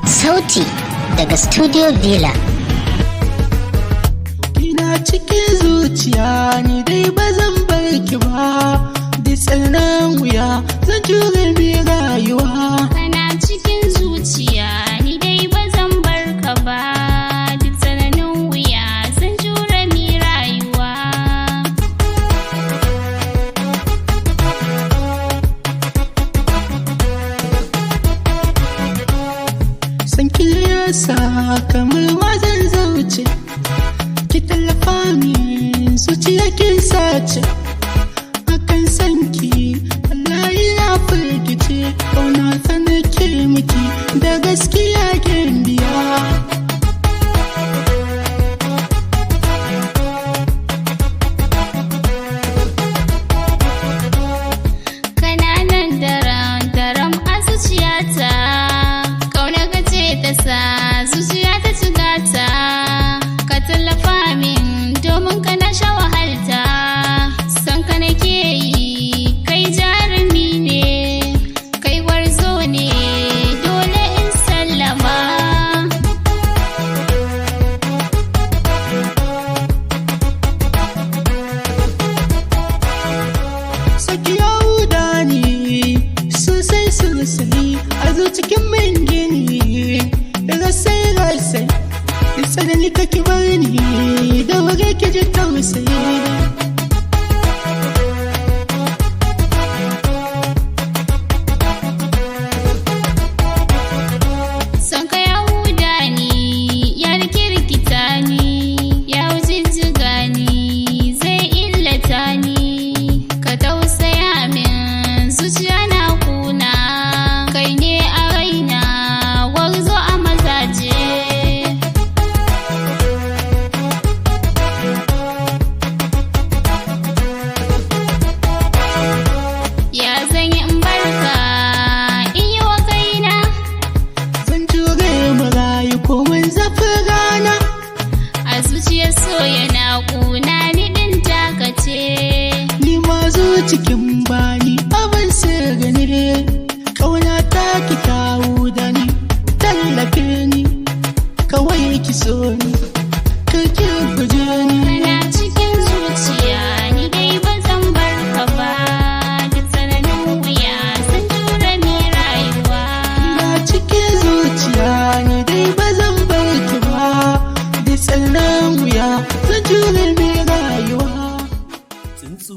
Sauti daga Studio Villa. Kina cikin zuciya ni dai ba zan bar ki ba, da tsananin wuya zan jure mi rayuwa. Kana cikin zuciya ni dai ba zan bar ka ba, duk tsananin wuya zan jure mi rayuwa. San ki yasa kamar ma zan zauce, ki tallafa min zuciya kin sace. Akan sanki wallahi na firgice, kauna ta nake miki da gaskiya kin biya. Kananan daram a zuciyata, kauna ka ce ta sa zuciya ta cigata. Ka tallafa min domin ka na sha wahalta, san ka nake yi kai jarumi ne, kai gwarzo ne dole in sallama. Saki yahuda ne sosai sosai a zo cikin min gini, rasai tsanani kake bani da wuri ki ji tausayi. Son ka yahuda ni ya rikirkita ni, ya jijjiga ni zai illata ni. Ka tausaya min zuciya na kuna, kai ne a raina gwarzo a mazaje. Ya zan yi in barka in yi wa kaina, Zan jure marayu komai zafin rana, a zuciyar so yana kuna ni ɗin takace. ni ma zo cikin